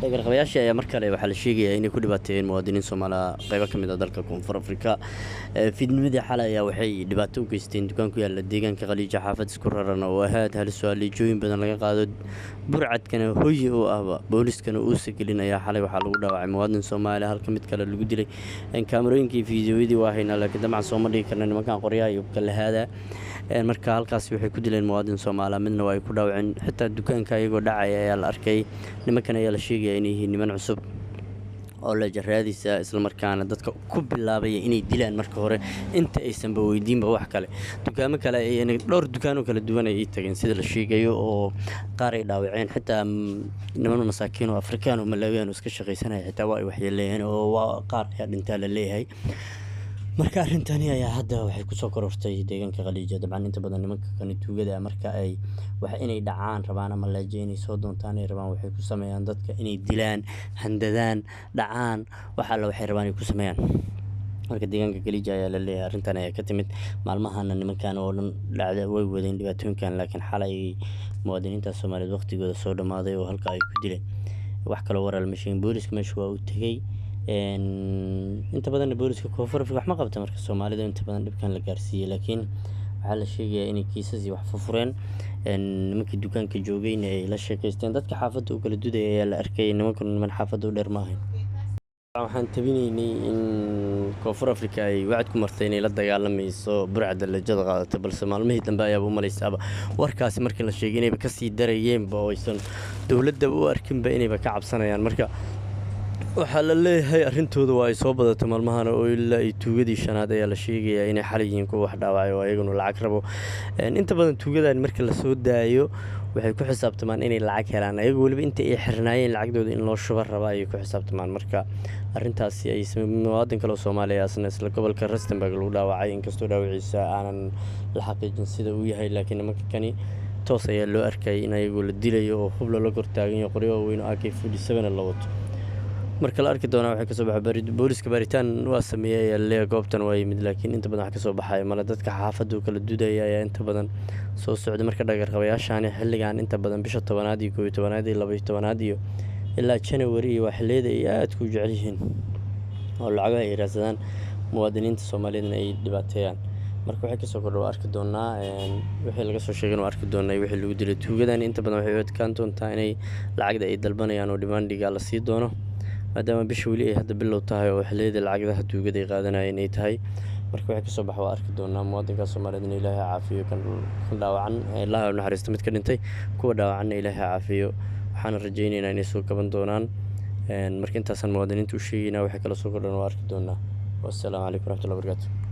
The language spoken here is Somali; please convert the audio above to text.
dhagarqabayaashii ayaa mar kale waxaa la sheegayaa inay ku dhibaateeyeen muwaadiniin Soomaaliya qaybo ka mid ah dalka Koonfur Afrika. Fiidnimadii xalay ayaa waxay dhibaato u geysteen dukaan ku yaala deegaanka Khaliija xaafad isku raran oo ahayd hal su'aaleejooyin badan laga qaado burcadkana hooyi oo ahba booliskana uu sagelin ayaa xalay waxaa lagu dhaawacay muwaadin Soomaali halka mid kale lagu dilay. Kaamirooyinkii fiidiyowadii waa haynaa laakiin dabcan soo ma dhigi karna nimankan qoryaha iyo kala haada marka halkaas waxay ku dileen muwaadin Soomaali midna waa ay ku dhaawaceen xitaa dukaanka ayagoo dhacay ayaa la arkay. nimankan ayaa la sheegaya inay yihiin niman cusub oo la jaraadisa isla markaana dadka ku bilaabay inay dilaan marka hore inta aysan ba weydiinba wax kale dukaamo kale ay dhowr dukaan oo kala duwan ay tageen sida la sheegayo oo qaar ay dhaawaceen xitaa niman masaakiin oo Afrikaan oo Malawiyan iska shaqaysanaya xitaa waa ay waxyeeleeyeen oo qaar ayaa dhintaa la leeyahay. marka arintani ayaa hadda waxay ku soo korortay deegaanka Khaliija dabcan inta badan nimanka kan tuugada marka ay wax inay dhacaan rabaan ama la jeeyay soo doontaan ay rabaan waxay ku sameeyaan dadka inay dilaan handadaan dhacaan waxa la waxay rabaan ku sameeyaan marka deegaanka Khaliija ayaa la leeyahay arrintan ayaa ka timid maalmahan nimankan oo dhan dhacda way wadeen dhibaatooyinkan laakiin xalay muwaadiniinta Soomaaliyeed waqtigooda soo dhamaaday oo halka ay ku dileen wax kale waral mashiin booliska meesha waa u tagay inta badan booliska Koonfur Afrika wax ma qabta marka Soomaalida inta badan dhibkan la gaarsiiyay laakiin waxa la sheegayaa in kiisas wax furfureen nimankii dukaanka joogayna ay la sheekaysteen dadka xaafadda u kala dudayay ayaa la arkay niman xaafadda u dheer ma ahayn. waxaan tabinaynay in Koonfur Afrika ay wacd ku martay inay la dagaalamayso burcadda la jada qaadato balse maalmihii dambe ayaa u malaysaaba warkaasi markii la sheegay inay ka sii darayeen oo aysan dawladda u arkinba inay ka cabsanayaan marka waxaa la leeyahay arrintooda waa ay soo badato maalmahan oo ilaa ay tuugadii shanaad ayaa la sheegayaa inay xaliyiin ku wax dhaawacay oo ayaguna lacag rabo inta badan tuugadan markii la soo daayo waxay ku xisaabtamaan inay lacag helaan ayagu waliba inta ay xirnaayeen lacagdooda in loo shuba raba ay ku xisaabtamaan marka arrintaasi ay muwaadin kale oo Soomaaliya asna isla gobolka Rustenburg lagu dhaawacay inkastoo dhaawaciisa aanan la xaqiijin sida uu yahay laakiin nimanka kani toos ayaa loo arkay in ayagu la dilayo oo hub la kortaagan yahay qoryo weyn oo AK47 la wato marka la arki doona waxay ka soo baxay booliska baaritaan waa sameeyay leeyahay goobtan waa yimid laakiin inta badan wax ka soo baxay mala dadka xaafadda kala dudaya ayaa inta badan soo socday marka dhagarqabayaashan xilligan inta badan bisha 10aad iyo 11aad iyo 12aad iyo ilaa January iyo xilleeda ay aad ku jecel yihiin oo lacagaha ay raadsadaan muwaadiniinta Soomaaliyeed ay dhibaateeyaan marka waxay ka soo kordhay arki doonaa wixii laga soo sheegay arki doonaa wixii lagu dilay tuugadan inta badan waxay adkaan doontaa inay lacagda ay dalbanayaan oo dhimaandiga la sii doono maadaama bisha wali ay hadda bilow tahay oo xilleeda lacagda tuugada ay qaadanayeen ay tahay marka waxay ka soo baxay waa arki doonaa muwaadinka Soomaaliyeed in Ilaahay caafiyo kan dhaawacan Ilaahay u naxariisto mid ka dhintay kuwa dhaawacan Ilaahay caafiyo waxaan rajaynaynaa inay soo kaban doonaan marka intaasan muwaadiniintu u sheegayna waxay kala soo kordhan waa arki doonaa wassalaamu calaykum warahmatullahi wabarakatuh.